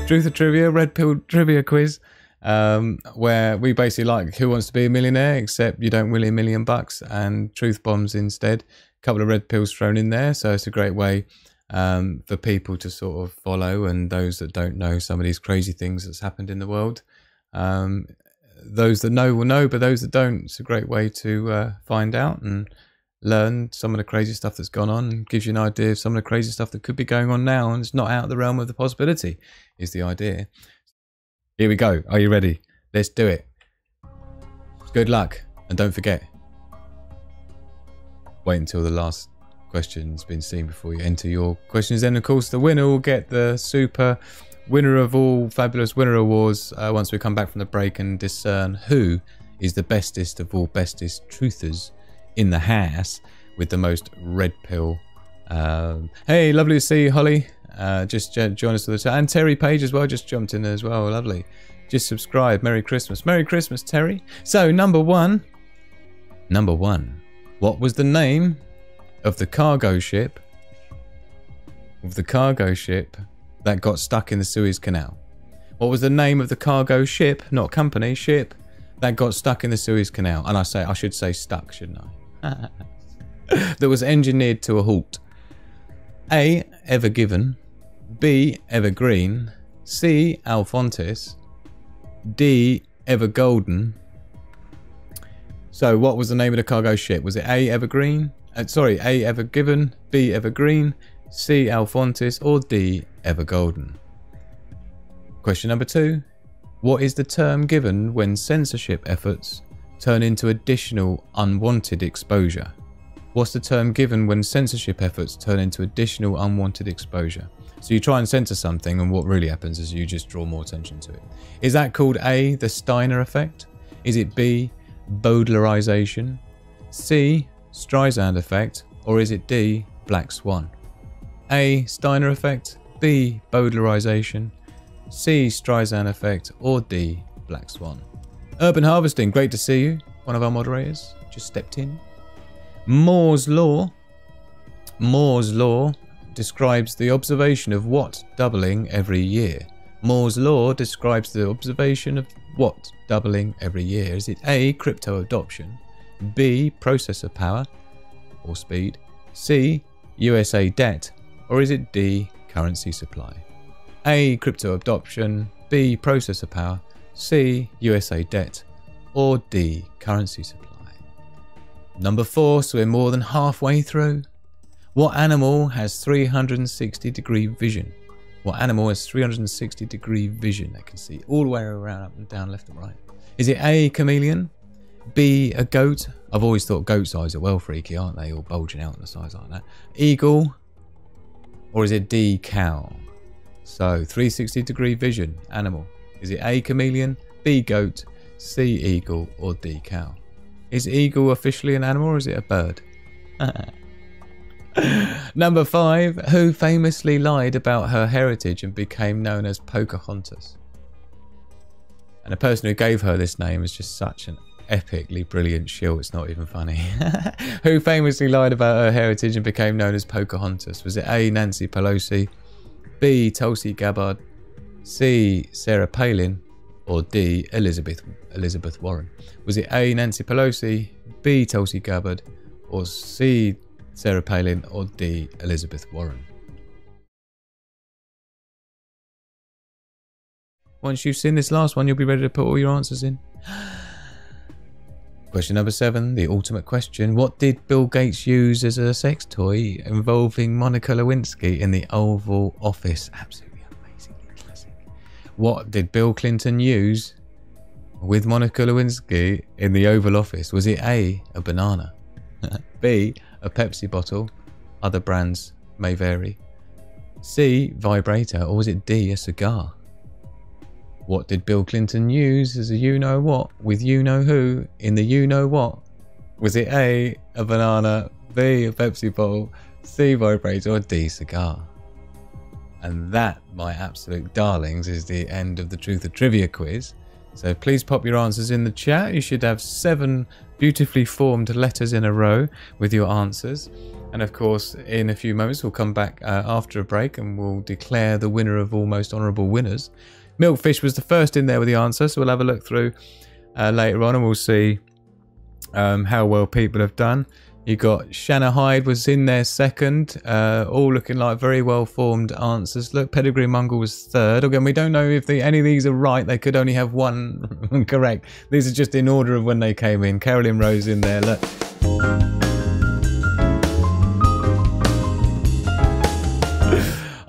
Truth or Trivia, Red Pill Trivia Quiz, where we basically like Who Wants to Be a Millionaire, except you don't win $1 million and truth bombs instead. A couple of red pills thrown in there, so it's a great way for people to sort of follow, and those that don't know some of these crazy things that's happened in the world. Those that know will know, but those that don't, it's a great way to find out and learn some of the crazy stuff that's gone on, and gives you an idea of some of the crazy stuff that could be going on now, and it's not out of the realm of the possibility, is the idea. Here we go. Are you ready? Let's do it. Good luck, and don't forget, wait until the last question's been seen before you enter your questions. Then of course the winner will get the super winner of all fabulous winner awards once we come back from the break and discern who is the bestest of all bestest truthers in the house with the most red pill. Hey, lovely to see you, Holly. Just join us to the chat, and Terry Page as well just jumped in as well. Lovely. Just subscribe. Merry Christmas. Merry Christmas, Terry. So number one, what was the name of the cargo ship that got stuck in the Suez Canal? What was the name of the cargo ship, not company, ship, that got stuck in the Suez Canal? And I should say stuck, shouldn't I? That was engineered to a halt. A, Ever Given. B, Evergreen. C, Alphonsus. D, Ever Golden. So what was the name of the cargo ship? Was it A, Evergreen? A, Ever Given. B, Evergreen. C, Alphonsus. Or D, Ever Golden? Question number 2. What is the term given when censorship efforts turn into additional unwanted exposure? What's the term given when censorship efforts turn into additional unwanted exposure? So you try and censor something, and what really happens is you just draw more attention to it. Is that called A, the Steiner effect? Is it B, Bowdlerization? C, Streisand effect? Or is it D, Black Swan? A, Steiner effect. B, Bowdlerization. C, Streisand effect. Or D, Black Swan? Urban Harvesting, great to see you. One of our moderators just stepped in. Moore's Law describes the observation of what doubling every year? Moore's Law describes the observation of what doubling every year? Is it A, crypto adoption? B, processor power or speed? C, USA debt? Or is it D, currency supply? A, crypto adoption. B, processor power. C, USA debt. Or D, currency supply? Number 4, so we're more than halfway through. What animal has 360-degree vision? What animal has 360-degree vision? They can see all the way around, up and down, left and right. Is it A, chameleon? B, a goat? I've always thought goat's eyes are well freaky, aren't they? All bulging out on the sides like that. Eagle? Or is it D, cow? So, 360-degree vision, animal. Is it A, chameleon? B, goat? C, eagle? Or D, cow? Is eagle officially an animal, or is it a bird? Number 5. Who famously lied about her heritage and became known as Pocahontas? And the person who gave her this name is just such an epically brilliant shill, it's not even funny. Who famously lied about her heritage and became known as Pocahontas? Was it A, Nancy Pelosi? B, Tulsi Gabbard? C, Sarah Palin? Or D, Elizabeth Warren? Was it A, Nancy Pelosi? B, Tulsi Gabbard? Or C, Sarah Palin? Or D, Elizabeth Warren? Once you've seen this last one, you'll be ready to put all your answers in. Question number 7, the ultimate question. What did Bill Gates use as a sex toy involving Monica Lewinsky in the Oval Office? Absolutely amazingly classic. What did Bill Clinton use with Monica Lewinsky in the Oval Office? Was it A, a banana? B, a Pepsi bottle? Other brands may vary. C, vibrator? Or was it D, a cigar? What did Bill Clinton use as a you-know-what with you-know-who in the you-know-what? Was it A, a banana, B, a Pepsi bottle, C, vibrator, or D, cigar? And that, my absolute darlings, is the end of the Truth or Trivia quiz. So please pop your answers in the chat. You should have 7 beautifully formed letters in a row with your answers. And of course, in a few moments, we'll come back after a break and we'll declare the winner of all most honourable winners. Milkfish was the first in there with the answer, so we'll have a look through later on and we'll see how well people have done. You got Shanna Hyde was in there second, all looking like very well formed answers. Look, Pedigree Mungle was third. Again, we don't know if any of these are right. They could only have one correct. These are just in order of when they came in. Carolyn Rose in there, look.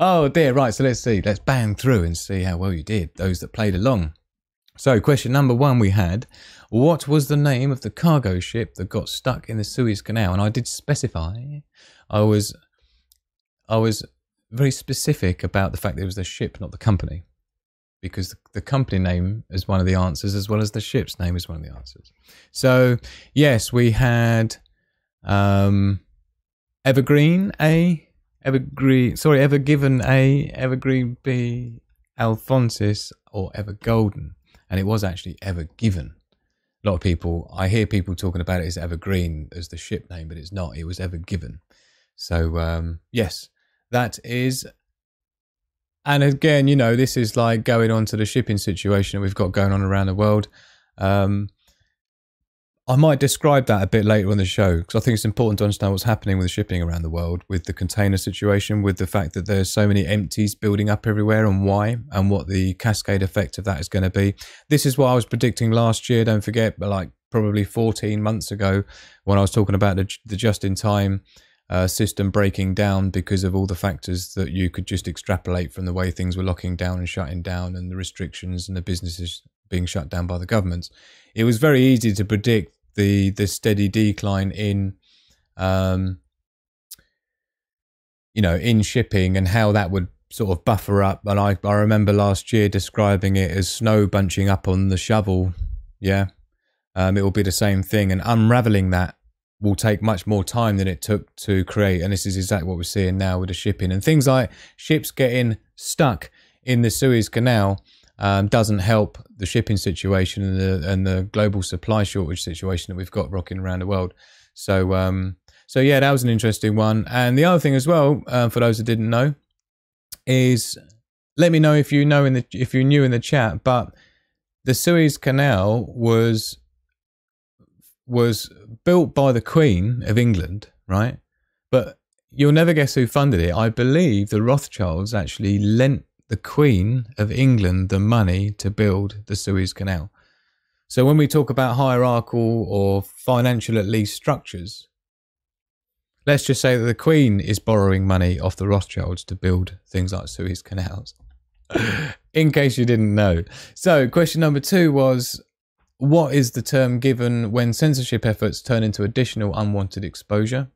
Oh dear, right, so let's see. Let's bang through and see how well you did, those that played along. So question number one we had, what was the name of the cargo ship that got stuck in the Suez Canal? And I did specify, I was very specific about the fact that it was the ship, not the company. Because the company name is one of the answers as well as the ship's name is one of the answers. So, yes, we had Evergreen A, Evergiven A, Evergreen B, Alphonsus, or Evergolden. And it was actually Evergiven. A lot of people, I hear people talking about it as Evergreen as the ship name, but it's not. It was Evergiven. So, yes, that is. And again, you know, this is like going on to the shipping situation that we've got going on around the world. I might describe that a bit later on the show because I think it's important to understand what's happening with the shipping around the world, with the container situation, with the fact that there's so many empties building up everywhere and why, and what the cascade effect of that is going to be. This is what I was predicting last year, don't forget, but like probably 14 months ago when I was talking about the just-in-time system breaking down because of all the factors that you could just extrapolate from the way things were locking down and shutting down and the restrictions and the businesses being shut down by the governments. It was very easy to predict the steady decline in you know, in shipping and how that would sort of buffer up. And I remember last year describing it as snow bunching up on the shovel. Yeah, it will be the same thing, and unraveling that will take much more time than it took to create. And this is exactly what we're seeing now with the shipping and things like ships getting stuck in the Suez Canal. Doesn't help the shipping situation and the global supply shortage situation that we've got rocking around the world. So, so yeah, that was an interesting one. And the other thing as well, for those that didn't know, is let me know if you know if you're new in the chat. But the Suez Canal was built by the Queen of England, right? But you'll never guess who funded it. I believe the Rothschilds actually lent the Queen of England the money to build the Suez Canal. So when we talk about hierarchical or financial at least structures, let's just say that the Queen is borrowing money off the Rothschilds to build things like Suez Canals. In case you didn't know. So question number two was, what is the term given when censorship efforts turn into additional unwanted exposure?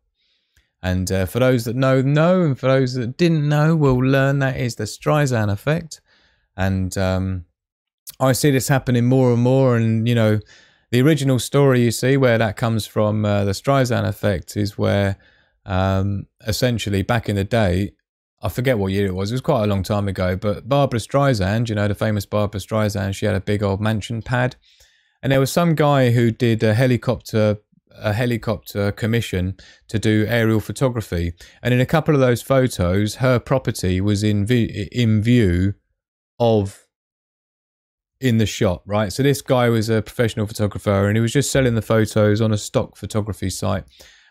And for those that know, and for those that didn't know, we'll learn that is the Streisand effect. And I see this happening more and more. And, you know, the original story you see where that comes from, the Streisand effect, is where essentially back in the day, I forget what year it was quite a long time ago, but Barbara Streisand, you know, the famous Barbara Streisand, she had a big old mansion pad. And there was some guy who did a helicopter commission to do aerial photography, and in a couple of those photos her property was in view of in the shot, right? So this guy was a professional photographer and he was just selling the photos on a stock photography site,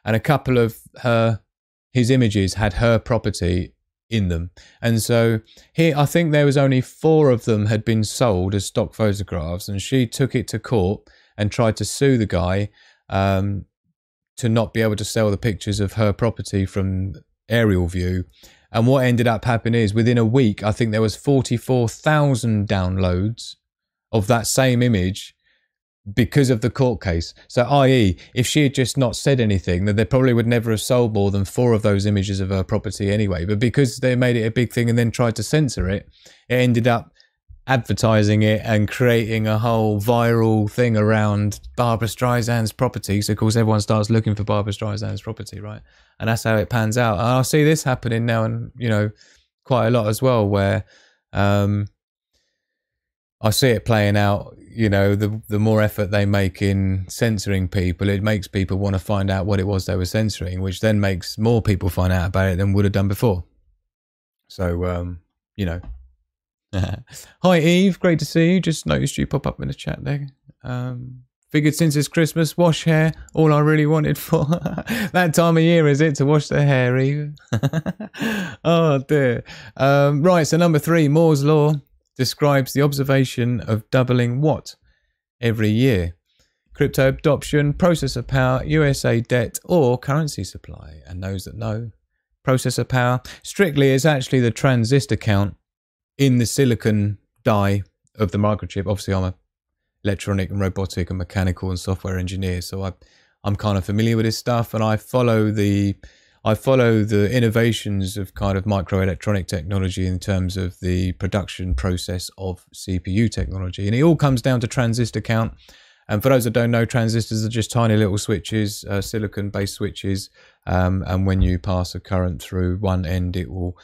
and a couple of his images had her property in them. And so here I think there was only 4 of them had been sold as stock photographs, and she took it to court and tried to sue the guy to not be able to sell the pictures of her property from aerial view. And what ended up happening is within a week, I think there was 44,000 downloads of that same image because of the court case. So i.e. if she had just not said anything, then they probably would never have sold more than 4 of those images of her property anyway. But because they made it a big thing and then tried to censor it, it ended up advertising it and creating a whole viral thing around Barbara Streisand's property. So of course everyone starts looking for Barbara Streisand's property, right? And that's how it pans out. And I see this happening now, and you know, quite a lot as well, where I I see it playing out, you know, the more effort they make in censoring people, it makes people want to find out what it was they were censoring, which then makes more people find out about it than would have done before. So, you know. Hi, Eve. Great to see you. Just noticed you pop up in the chat there. Figured since it's Christmas, wash hair. All I really wanted for that time of year, is it, to wash the hair, Eve? Oh, dear. Right, so number 3, Moore's Law describes the observation of doubling what every year? Crypto adoption, processor power, USA debt, or currency supply? And those that know, processor power strictly is actually the transistor count in the silicon die of the microchip. Obviously, I'm a electronic and robotic and mechanical and software engineer, so I'm kind of familiar with this stuff, and I follow the innovations of kind of microelectronic technology in terms of the production process of CPU technology, and it all comes down to transistor count. And for those that don't know, transistors are just tiny little switches, silicon-based switches, and when you pass a current through one end, it will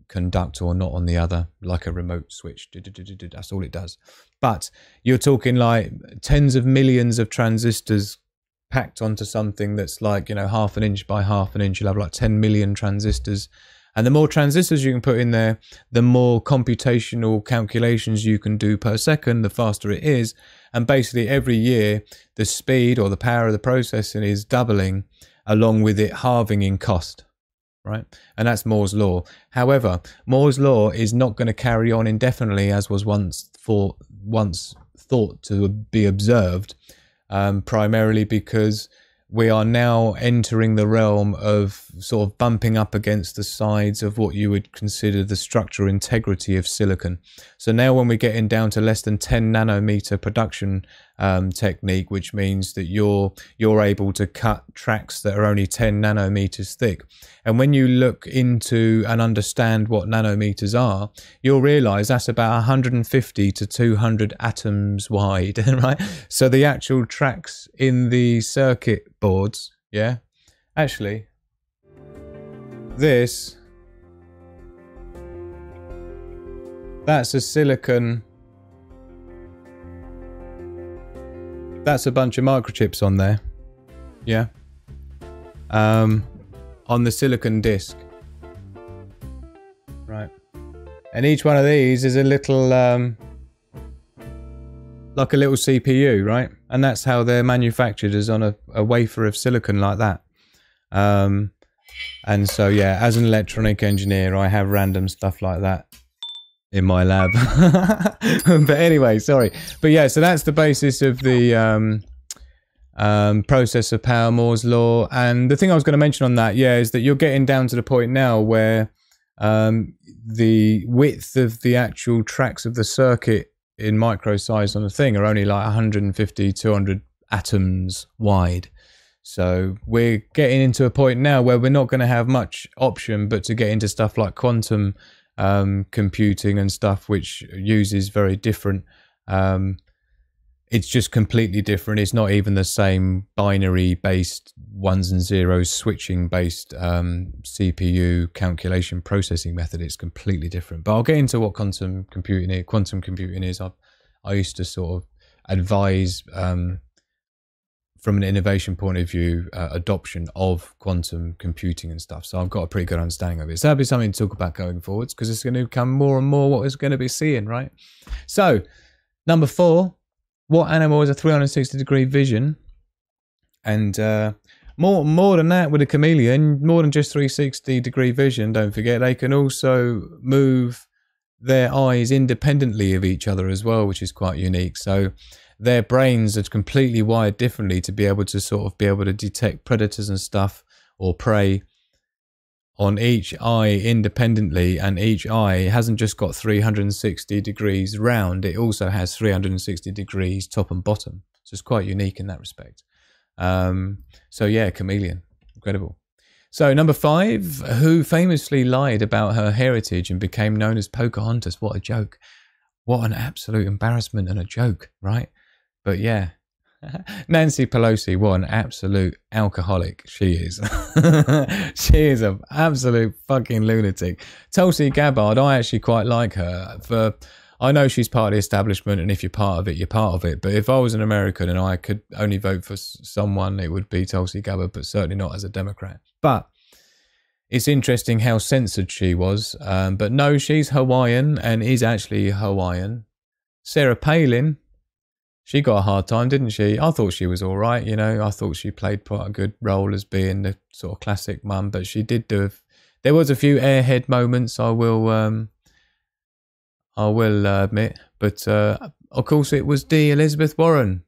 conduct or not on the other, like a remote switch. That's all it does. But you're talking like tens of millions of transistors packed onto something that's like, you know, 1/2 inch by 1/2 inch. You'll have like 10 million transistors, and the more transistors you can put in there, the more computational calculations you can do per second, the faster it is. And basically every year the speed or the power of the processing is doubling, along with it halving in cost. Right, and that's Moore's law. However, Moore's law is not going to carry on indefinitely, as was once thought to be observed, primarily because we are now entering the realm of sort of bumping up against the sides of what you would consider the structural integrity of silicon. So now when we're getting down to less than 10 nanometer production technique, which means that you're able to cut tracks that are only 10 nanometers thick. And when you look into and understand what nanometers are, you'll realize that's about 150 to 200 atoms wide, right? So the actual tracks in the circuit boards, yeah, actually, that's a silicon, that's a bunch of microchips on there, yeah, on the silicon disk, right? And each one of these is a little, like a little CPU, right? And that's how they're manufactured, is on a wafer of silicon like that. And so, yeah, as an electronic engineer, I have random stuff like that in my lab. But anyway, sorry. But yeah, so that's the basis of the processor power, Moore's law. And the thing I was going to mention on that, yeah, is that you're getting down to the point now where the width of the actual tracks of the circuit in micro size on the thing are only like 150, 200 atoms wide. So we're getting into a point now where we're not going to have much option but to get into stuff like quantum computing and stuff, which uses very different, it's just completely different. It's not even the same binary based ones and zeros switching based CPU calculation processing method. It's completely different. But I'll get into what quantum computing is. I used to sort of advise from an innovation point of view, adoption of quantum computing and stuff. So I've got a pretty good understanding of it. So that'll be something to talk about going forwards, because it's going to become more and more what we're going to be seeing, right? So, number 4, what animal has a 360-degree vision? And more than that with a chameleon, more than just 360-degree vision, don't forget, they can also move their eyes independently of each other as well, which is quite unique. So their brains are completely wired differently to be able to sort of be able to detect predators and stuff, or prey, on each eye independently. And each eye hasn't just got 360 degrees round, it also has 360 degrees top and bottom. So it's quite unique in that respect. So yeah, chameleon, incredible. So number 5, who famously lied about her heritage and became known as Pocahontas. What a joke. What an absolute embarrassment and a joke, right? But yeah, Nancy Pelosi, what an absolute alcoholic she is. She is an absolute fucking lunatic. Tulsi Gabbard, I actually quite like her. For I know she's part of the establishment, and if you're part of it, you're part of it. But if I was an American and I could only vote for someone, it would be Tulsi Gabbard, but certainly not as a Democrat. But it's interesting how censored she was. But no, she's Hawaiian and is actually Hawaiian. Sarah Palin, she got a hard time, didn't she? I thought she was all right, you know. I thought she played quite a good role as being the sort of classic mum, but she did do. There was a few airhead moments, I will admit, but of course it was Elizabeth Warren.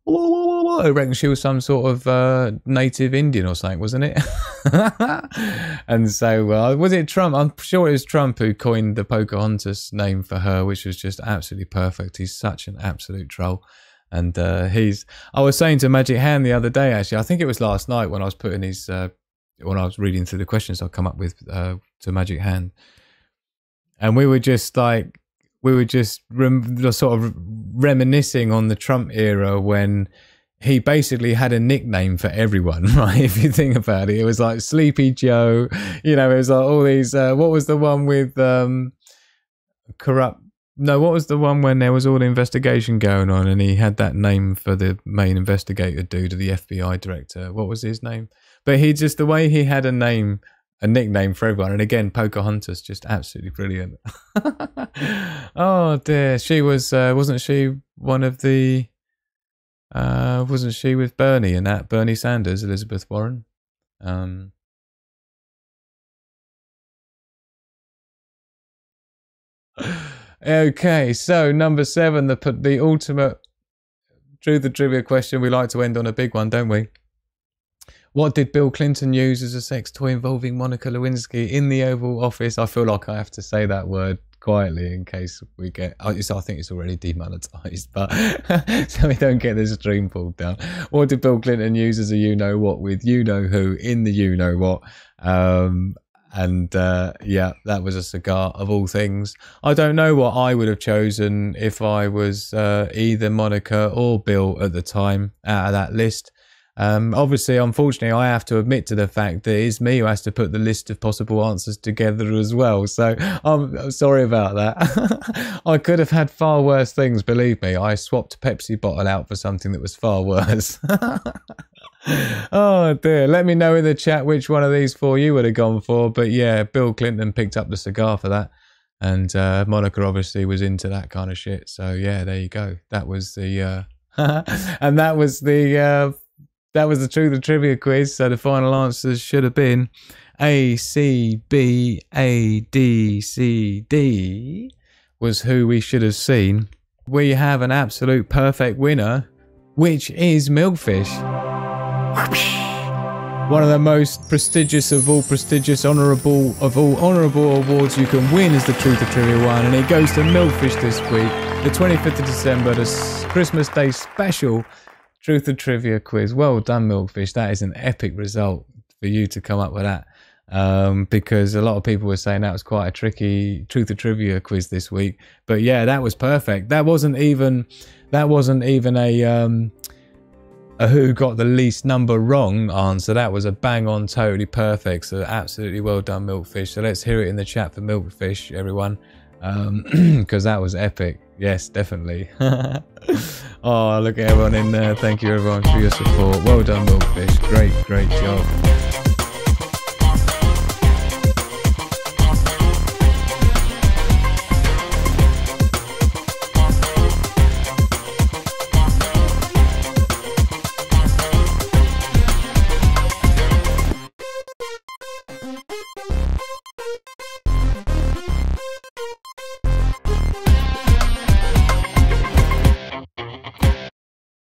I reckon she was some sort of native Indian or something, wasn't it? And so, was it Trump? I'm sure it was Trump who coined the Pocahontas name for her, which was just absolutely perfect. He's such an absolute troll. And I was saying to Magic Hand the other day, actually, I think it was last night when I was putting his, when I was reading through the questions I come up with to Magic Hand. And we were just like, sort of reminiscing on the Trump era when he basically had a nickname for everyone, right? If you think about it, it was like Sleepy Joe, you know, it was like all these, what was the one with what was the one when there was all the investigation going on and he had that name for the main investigator dude, the FBI director? What was his name? But he just, the way he had a nickname for everyone. And again, Pocahontas, just absolutely brilliant. Oh dear. She was, wasn't she one of the, wasn't she with Bernie and that? Bernie Sanders, Elizabeth Warren. Okay, so number 7, the ultimate Truth or Trivia question. We like to end on a big one, don't we? What did Bill Clinton use as a sex toy involving Monica Lewinsky in the Oval Office? I feel like I have to say that word quietly in case we get... I think it's already demonetized, but so we don't get the stream pulled down. What did Bill Clinton use as a you-know-what with you-know-who in the you-know-what? Yeah, that was a cigar of all things. I don't know what I would have chosen if I was either Monica or Bill at the time out of that list. Obviously, unfortunately, I have to admit to the fact that it's me who has to put the list of possible answers together as well. So I'm sorry about that. I could have had far worse things, believe me. I swapped a Pepsi bottle out for something that was far worse. Oh dear. Let me know in the chat which one of these 4 you would have gone for. But yeah, Bill Clinton picked up the cigar for that. And Monica obviously was into that kind of shit. So yeah, there you go. That was the... and that was the Truth or Trivia quiz. So the final answers should have been A, C, B, A, D, C, D was who we should have seen. We have an absolute perfect winner, which is Milkfish. One of the most prestigious of all prestigious, honourable awards you can win is the Truth or Trivia one, and it goes to Milkfish this week, the 25th of December, the Christmas Day special Truth or Trivia quiz. Well done, Milkfish. That is an epic result for you to come up with that, because a lot of people were saying that was quite a tricky Truth or Trivia quiz this week. But yeah, that was perfect. That wasn't even a who got the least number wrong answer. That was a bang on, totally perfect. So absolutely well done, Milkfish. So let's hear it in the chat for Milkfish, everyone, because that was epic. Yes, definitely. Oh, look at everyone in there. Thank you everyone for your support. Well done, Milkfish. Great job.